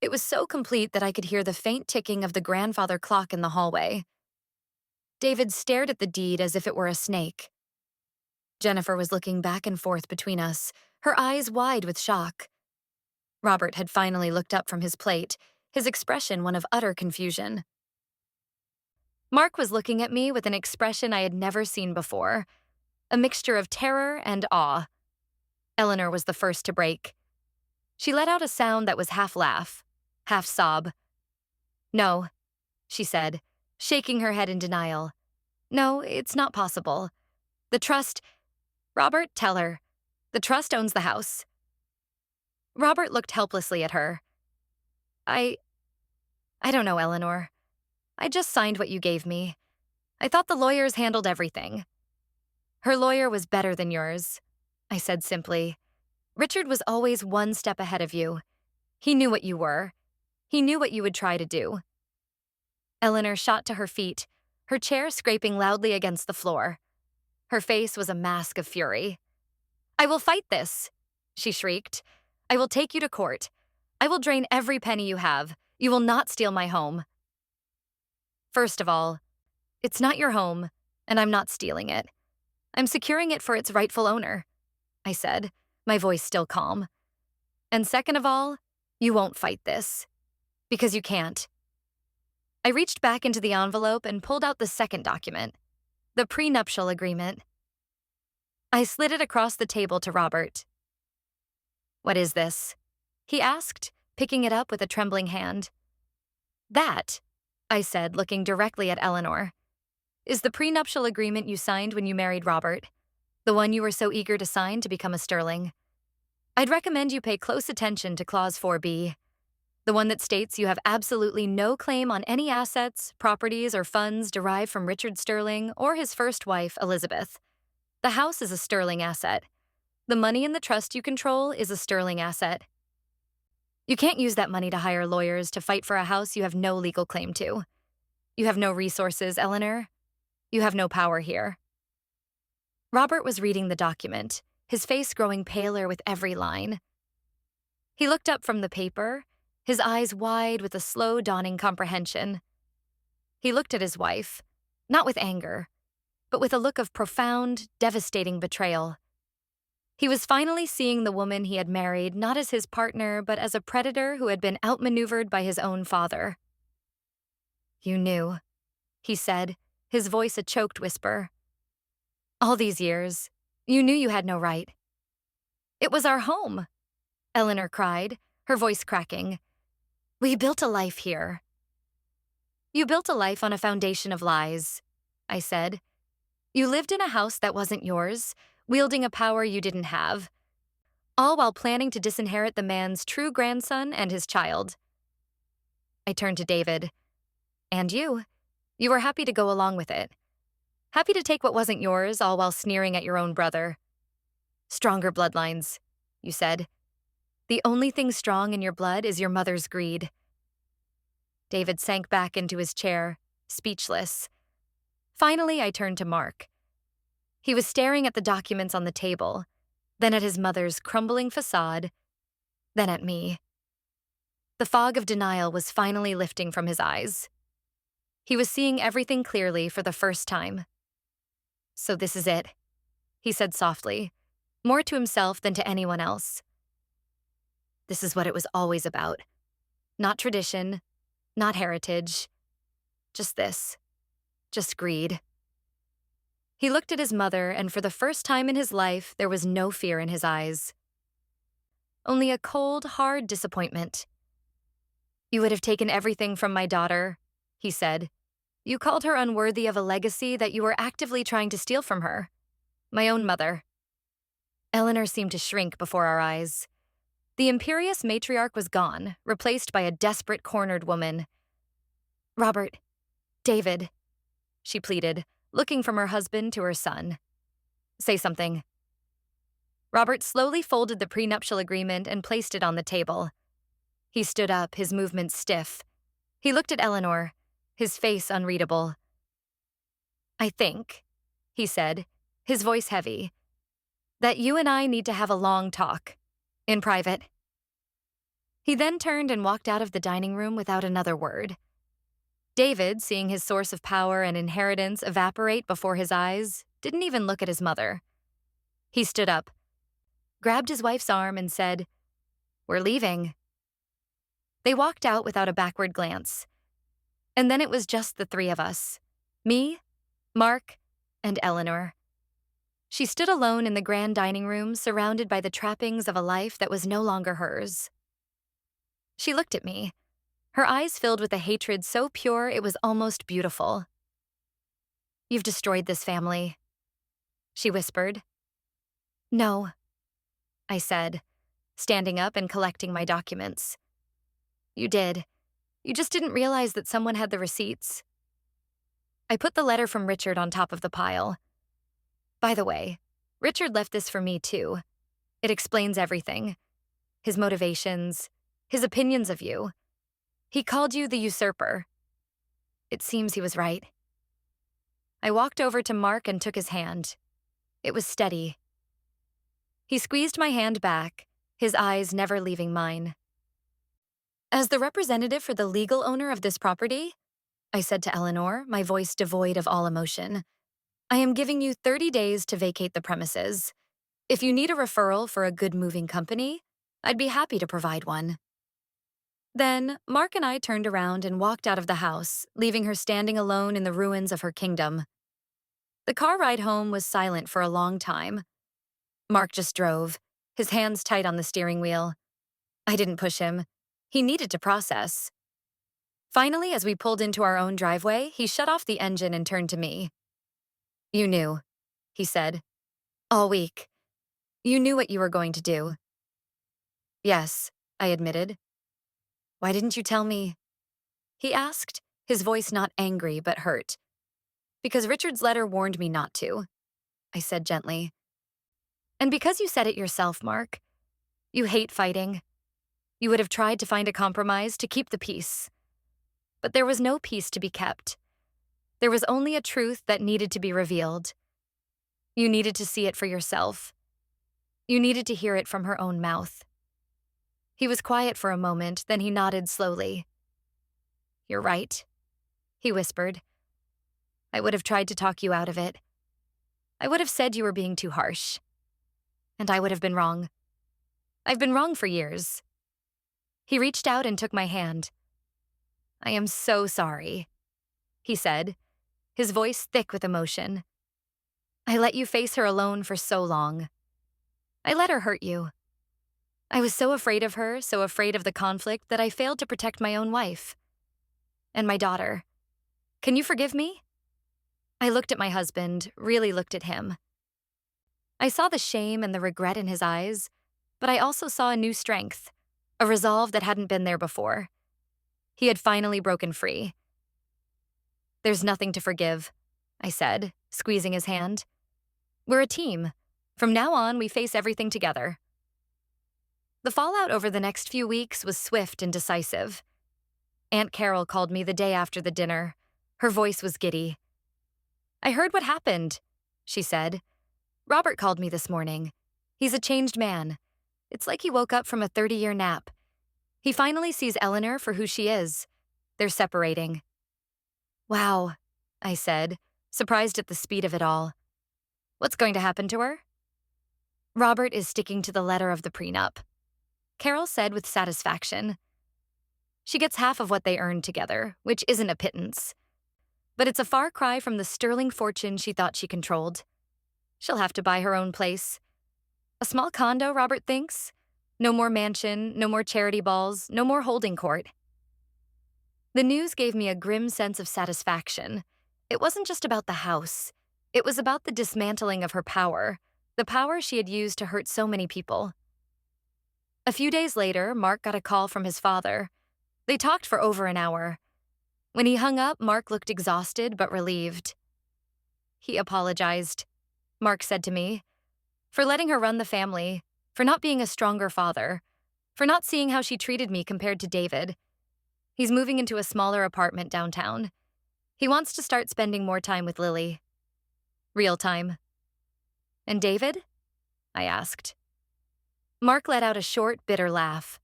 It was so complete that I could hear the faint ticking of the grandfather clock in the hallway. David stared at the deed as if it were a snake. Jennifer was looking back and forth between us, her eyes wide with shock. Robert had finally looked up from his plate, his expression one of utter confusion. Mark was looking at me with an expression I had never seen before, a mixture of terror and awe. Eleanor was the first to break. She let out a sound that was half laugh, half sob. "No," she said, shaking her head in denial. "No, it's not possible. The trust—" "Robert, tell her. The trust owns the house." Robert looked helplessly at her. I don't know, Eleanor. I just signed what you gave me. I thought the lawyers handled everything." "Her lawyer was better than yours," I said simply. "Richard was always one step ahead of you. He knew what you were. He knew what you would try to do." Eleanor shot to her feet, her chair scraping loudly against the floor. Her face was a mask of fury. "I will fight this," she shrieked. "I will take you to court. I will drain every penny you have. You will not steal my home." "First of all, it's not your home, and I'm not stealing it. I'm securing it for its rightful owner," I said, my voice still calm. "And second of all, you won't fight this. Because you can't." I reached back into the envelope and pulled out the second document, the prenuptial agreement. I slid it across the table to Robert. "What is this?" he asked, picking it up with a trembling hand. "That," I said, looking directly at Eleanor, "is the prenuptial agreement you signed when you married Robert, the one you were so eager to sign to become a Sterling. I'd recommend you pay close attention to Clause 4B, the one that states you have absolutely no claim on any assets, properties, or funds derived from Richard Sterling or his first wife, Elizabeth. The house is a Sterling asset. The money in the trust you control is a Sterling asset. You can't use that money to hire lawyers to fight for a house you have no legal claim to. You have no resources, Eleanor. You have no power here." Robert was reading the document, his face growing paler with every line. He looked up from the paper, his eyes wide with a slow dawning comprehension. He looked at his wife, not with anger, but with a look of profound, devastating betrayal. He was finally seeing the woman he had married not as his partner, but as a predator who had been outmaneuvered by his own father. "You knew," he said, his voice a choked whisper. "All these years, you knew you had no right." "It was our home," Eleanor cried, her voice cracking. "We built a life here." "You built a life on a foundation of lies," I said. "You lived in a house that wasn't yours, wielding a power you didn't have, all while planning to disinherit the man's true grandson and his child." I turned to David. "And you. You were happy to go along with it. Happy to take what wasn't yours, all while sneering at your own brother. Stronger bloodlines," you said. "The only thing strong in your blood is your mother's greed." David sank back into his chair, speechless. Finally, I turned to Mark. He was staring at the documents on the table, then at his mother's crumbling facade, then at me. The fog of denial was finally lifting from his eyes. He was seeing everything clearly for the first time. "So this is it," he said softly, more to himself than to anyone else. "This is what it was always about. Not tradition, not heritage. Just this. Just greed." He looked at his mother, and for the first time in his life, there was no fear in his eyes. Only a cold, hard disappointment. "You would have taken everything from my daughter," he said. "You called her unworthy of a legacy that you were actively trying to steal from her. My own mother." Eleanor seemed to shrink before our eyes. The imperious matriarch was gone, replaced by a desperate, cornered woman. "Robert, David," she pleaded, looking from her husband to her son. "Say something." Robert slowly folded the prenuptial agreement and placed it on the table. He stood up, his movements stiff. He looked at Eleanor, his face unreadable. "I think," he said, his voice heavy, "that you and I need to have a long talk, in private." He then turned and walked out of the dining room without another word. David, seeing his source of power and inheritance evaporate before his eyes, didn't even look at his mother. He stood up, grabbed his wife's arm, and said, "We're leaving." They walked out without a backward glance. And then it was just the three of us, me, Mark, and Eleanor. She stood alone in the grand dining room, surrounded by the trappings of a life that was no longer hers. She looked at me, her eyes filled with a hatred so pure it was almost beautiful. "You've destroyed this family," she whispered. "No," I said, standing up and collecting my documents. "You did. You just didn't realize that someone had the receipts." I put the letter from Richard on top of the pile. "By the way, Richard left this for me too. It explains everything. His motivations, his opinions of you. He called you the usurper. It seems he was right." I walked over to Mark and took his hand. It was steady. He squeezed my hand back, his eyes never leaving mine. "As the representative for the legal owner of this property," I said to Eleanor, my voice devoid of all emotion, "I am giving you 30 days to vacate the premises. If you need a referral for a good moving company, I'd be happy to provide one." Then, Mark and I turned around and walked out of the house, leaving her standing alone in the ruins of her kingdom. The car ride home was silent for a long time. Mark just drove, his hands tight on the steering wheel. I didn't push him. He needed to process. Finally, as we pulled into our own driveway, he shut off the engine and turned to me. "You knew," he said. "All week. You knew what you were going to do." "Yes," I admitted. "Why didn't you tell me?" he asked, his voice not angry but hurt. "Because Richard's letter warned me not to," I said gently. "And because you said it yourself, Mark. You hate fighting. You would have tried to find a compromise to keep the peace. But there was no peace to be kept. There was only a truth that needed to be revealed. You needed to see it for yourself. You needed to hear it from her own mouth." He was quiet for a moment, then he nodded slowly. "You're right," he whispered. "I would have tried to talk you out of it, I would have said you were being too harsh. And I would have been wrong. I've been wrong for years. He reached out and took my hand. I am so sorry, he said, his voice thick with emotion. I let you face her alone for so long. I let her hurt you. I was so afraid of her, so afraid of the conflict, that I failed to protect my own wife. And my daughter. Can you forgive me? I looked at my husband, really looked at him. I saw the shame and the regret in his eyes, but I also saw a new strength, a resolve that hadn't been there before. He had finally broken free. There's nothing to forgive, I said, squeezing his hand. We're a team. From now on, we face everything together. The fallout over the next few weeks was swift and decisive. Aunt Carol called me the day after the dinner. Her voice was giddy. I heard what happened, she said. Robert called me this morning. He's a changed man. It's like he woke up from a 30-year nap. He finally sees Eleanor for who she is. They're separating. Wow, I said, surprised at the speed of it all. What's going to happen to her? Robert is sticking to the letter of the prenup, Carol said with satisfaction. She gets half of what they earned together, which isn't a pittance. But it's a far cry from the sterling fortune she thought she controlled. She'll have to buy her own place. A small condo, Robert thinks. No more mansion, no more charity balls, no more holding court. The news gave me a grim sense of satisfaction. It wasn't just about the house. It was about the dismantling of her power, the power she had used to hurt so many people. A few days later, Mark got a call from his father. They talked for over an hour. When he hung up, Mark looked exhausted but relieved. He apologized, Mark said to me, for letting her run the family, for not being a stronger father, for not seeing how she treated me compared to David. He's moving into a smaller apartment downtown. He wants to start spending more time with Lily. Real time. And David? I asked. Mark let out a short, bitter laugh.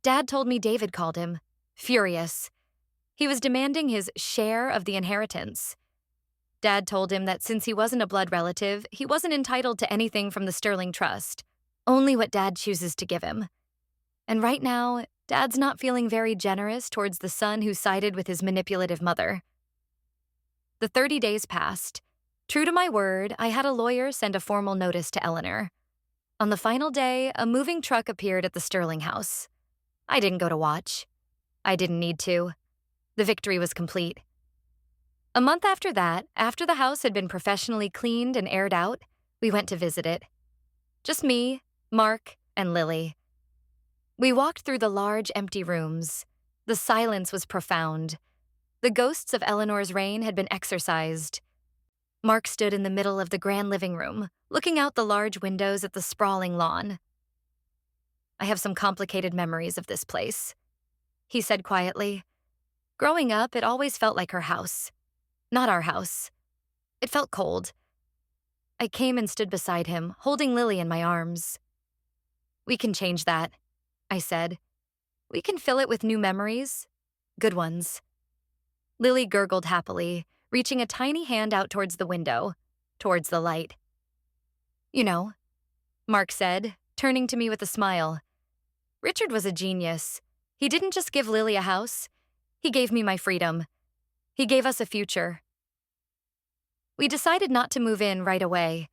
Dad told me David called him, furious. He was demanding his share of the inheritance. Dad told him that since he wasn't a blood relative, he wasn't entitled to anything from the Sterling Trust, only what Dad chooses to give him. And right now, Dad's not feeling very generous towards the son who sided with his manipulative mother. The 30 days passed. True to my word, I had a lawyer send a formal notice to Eleanor. On the final day, a moving truck appeared at the Sterling house. I didn't go to watch. I didn't need to. The victory was complete. A month after that, after the house had been professionally cleaned and aired out, we went to visit it. Just me, Mark, and Lily. We walked through the large, empty rooms. The silence was profound. The ghosts of Eleanor's reign had been exorcised. Mark stood in the middle of the grand living room, looking out the large windows at the sprawling lawn. I have some complicated memories of this place, he said quietly. Growing up, it always felt like her house. Not our house. It felt cold. I came and stood beside him, holding Lily in my arms. We can change that, I said. We can fill it with new memories. Good ones. Lily gurgled happily, reaching a tiny hand out towards the window, towards the light. You know, Mark said, turning to me with a smile. Richard was a genius. He didn't just give Lily a house. He gave me my freedom. He gave us a future. We decided not to move in right away.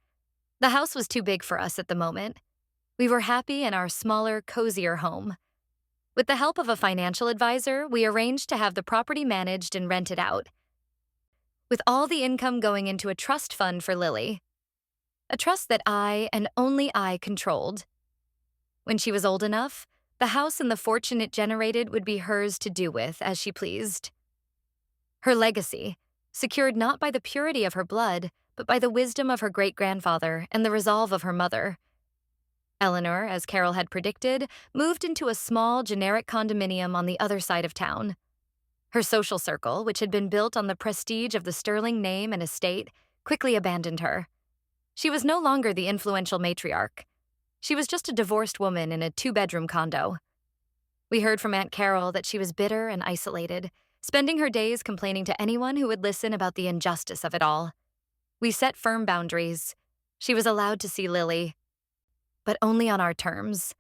The house was too big for us at the moment. We were happy in our smaller, cozier home. With the help of a financial advisor, we arranged to have the property managed and rented out, with all the income going into a trust fund for Lily. A trust that I, and only I, controlled. When she was old enough, the house and the fortune it generated would be hers to do with as she pleased. Her legacy, secured not by the purity of her blood, but by the wisdom of her great-grandfather and the resolve of her mother. Eleanor, as Carol had predicted, moved into a small, generic condominium on the other side of town. Her social circle, which had been built on the prestige of the Sterling name and estate, quickly abandoned her. She was no longer the influential matriarch. She was just a divorced woman in a 2-bedroom condo. We heard from Aunt Carol that she was bitter and isolated, spending her days complaining to anyone who would listen about the injustice of it all. We set firm boundaries. She was allowed to see Lily, but only on our terms.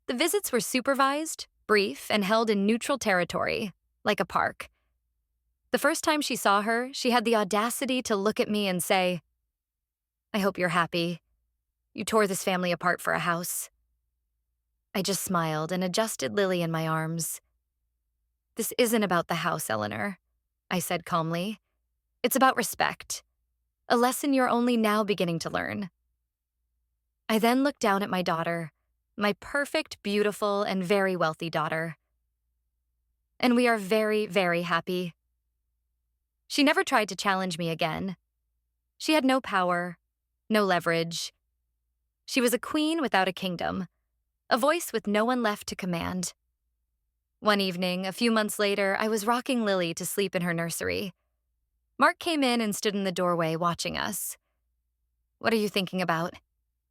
The visits were supervised, brief, and held in neutral territory, like a park. The first time she saw her, she had the audacity to look at me and say, "I hope you're happy. You tore this family apart for a house." I just smiled and adjusted Lily in my arms. "This isn't about the house, Eleanor," I said calmly. "It's about respect, a lesson you're only now beginning to learn." I then looked down at my daughter, my perfect, beautiful, and very wealthy daughter. "And we are very, very happy." She never tried to challenge me again. She had no power, no leverage. She was a queen without a kingdom, a voice with no one left to command. One evening, a few months later, I was rocking Lily to sleep in her nursery. Mark came in and stood in the doorway watching us. "What are you thinking about?"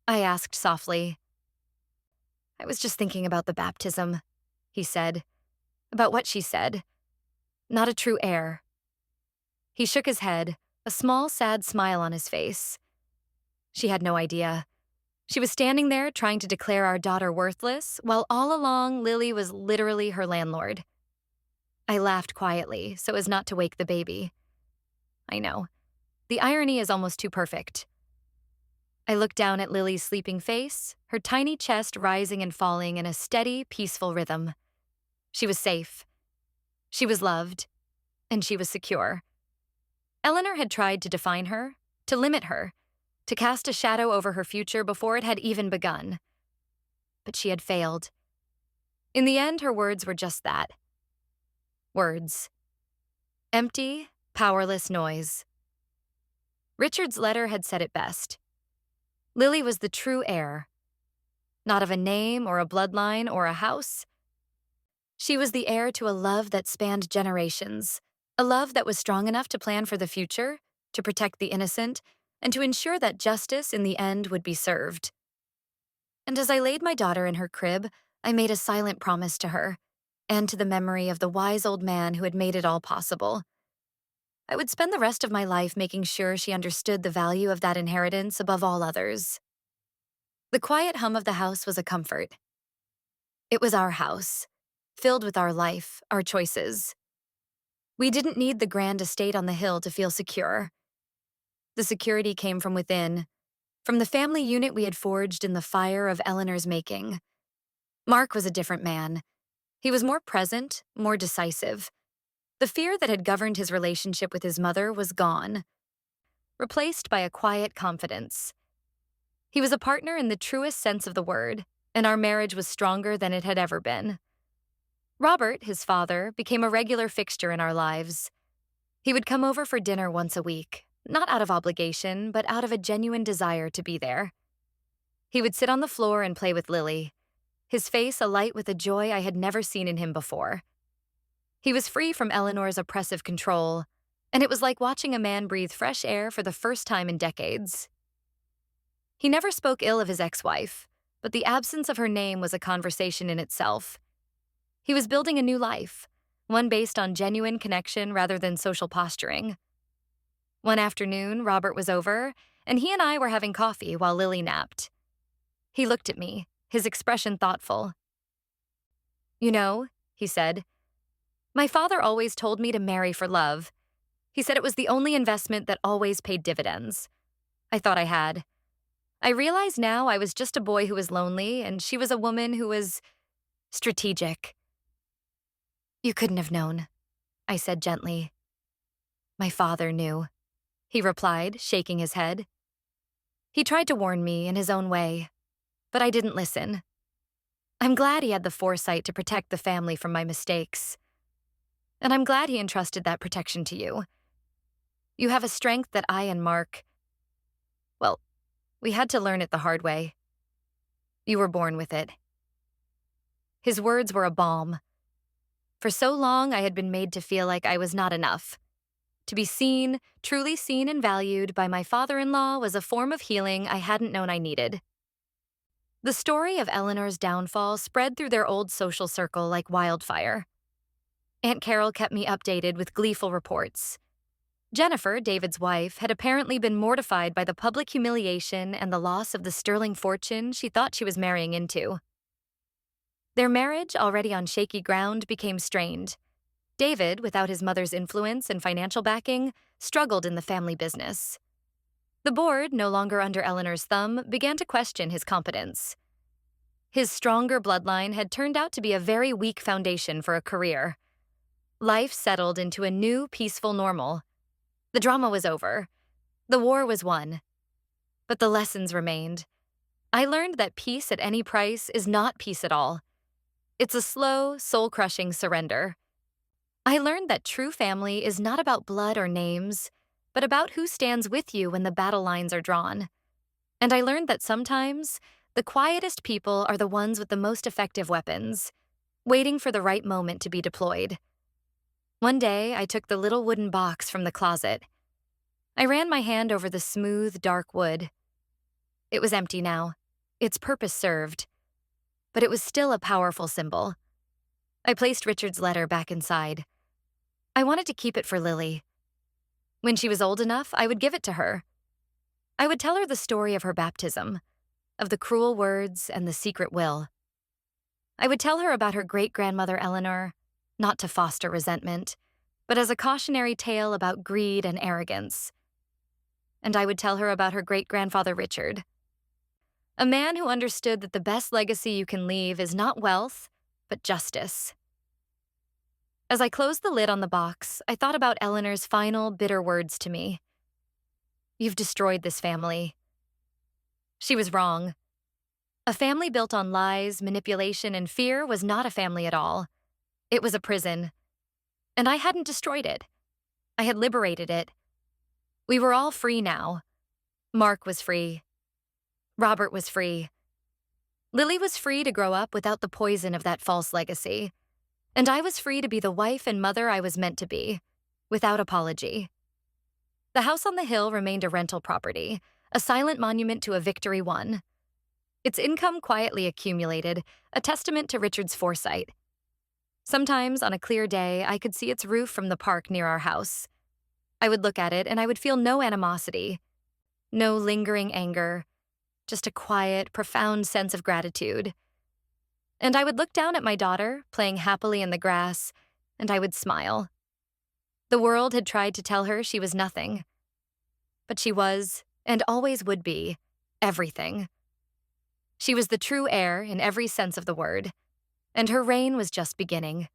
I asked softly. "I was just thinking about the baptism," he said. "About what she said. Not a true heir." He shook his head, a small, sad smile on his face. She had no idea. She was standing there trying to declare our daughter worthless, while all along Lily was literally her landlord. I laughed quietly so as not to wake the baby. I know. The irony is almost too perfect. I looked down at Lily's sleeping face, her tiny chest rising and falling in a steady, peaceful rhythm. She was safe. She was loved. And she was secure. Eleanor had tried to define her, to limit her, to cast a shadow over her future before it had even begun. But she had failed. In the end, her words were just that. Words. Empty, powerless noise. Richard's letter had said it best. Lily was the true heir. Not of a name or a bloodline or a house. She was the heir to a love that spanned generations, a love that was strong enough to plan for the future, to protect the innocent, and to ensure that justice in the end would be served. And as I laid my daughter in her crib, I made a silent promise to her, and to the memory of the wise old man who had made it all possible. I would spend the rest of my life making sure she understood the value of that inheritance above all others. The quiet hum of the house was a comfort. It was our house, filled with our life, our choices. We didn't need the grand estate on the hill to feel secure. The security came from within, from the family unit we had forged in the fire of Eleanor's making. Mark was a different man. He was more present, more decisive. The fear that had governed his relationship with his mother was gone, replaced by a quiet confidence. He was a partner in the truest sense of the word, and our marriage was stronger than it had ever been. Robert, his father, became a regular fixture in our lives. He would come over for dinner once a week, not out of obligation, but out of a genuine desire to be there. He would sit on the floor and play with Lily, his face alight with a joy I had never seen in him before. He was free from Eleanor's oppressive control, and it was like watching a man breathe fresh air for the first time in decades. He never spoke ill of his ex-wife, but the absence of her name was a conversation in itself. He was building a new life, one based on genuine connection rather than social posturing. One afternoon, Robert was over, and he and I were having coffee while Lily napped. He looked at me, his expression thoughtful. "You know," he said, "my father always told me to marry for love. He said it was the only investment that always paid dividends. I thought I had. I realize now I was just a boy who was lonely, and she was a woman who was strategic." "You couldn't have known," I said gently. "My father knew," he replied, shaking his head. "He tried to warn me in his own way, but I didn't listen. I'm glad he had the foresight to protect the family from my mistakes. And I'm glad he entrusted that protection to you. You have a strength that I and Mark, well, we had to learn it the hard way. You were born with it." His words were a balm. For so long, I had been made to feel like I was not enough. To be seen, truly seen and valued by my father-in-law was a form of healing I hadn't known I needed. The story of Eleanor's downfall spread through their old social circle like wildfire. Aunt Carol kept me updated with gleeful reports. Jennifer, David's wife, had apparently been mortified by the public humiliation and the loss of the sterling fortune she thought she was marrying into. Their marriage, already on shaky ground, became strained. David, without his mother's influence and financial backing, struggled in the family business. The board, no longer under Eleanor's thumb, began to question his competence. His stronger bloodline had turned out to be a very weak foundation for a career. Life settled into a new, peaceful normal. The drama was over. The war was won. But the lessons remained. I learned that peace at any price is not peace at all. It's a slow, soul-crushing surrender. I learned that true family is not about blood or names, but about who stands with you when the battle lines are drawn. And I learned that sometimes, the quietest people are the ones with the most effective weapons, waiting for the right moment to be deployed. One day, I took the little wooden box from the closet. I ran my hand over the smooth, dark wood. It was empty now, its purpose served, but it was still a powerful symbol. I placed Richard's letter back inside. I wanted to keep it for Lily. When she was old enough, I would give it to her. I would tell her the story of her baptism, of the cruel words and the secret will. I would tell her about her great-grandmother Eleanor, not to foster resentment, but as a cautionary tale about greed and arrogance. And I would tell her about her great-grandfather Richard, a man who understood that the best legacy you can leave is not wealth, but justice. As I closed the lid on the box, I thought about Eleanor's final, bitter words to me. "You've destroyed this family." She was wrong. A family built on lies, manipulation, and fear was not a family at all. It was a prison. And I hadn't destroyed it. I had liberated it. We were all free now. Mark was free. Robert was free. Lily was free to grow up without the poison of that false legacy. And I was free to be the wife and mother I was meant to be, without apology. The house on the hill remained a rental property, a silent monument to a victory won. Its income quietly accumulated, a testament to Richard's foresight. Sometimes, on a clear day, I could see its roof from the park near our house. I would look at it and I would feel no animosity, no lingering anger, just a quiet, profound sense of gratitude. And I would look down at my daughter, playing happily in the grass, and I would smile. The world had tried to tell her she was nothing. But she was, and always would be, everything. She was the true heir in every sense of the word, and her reign was just beginning.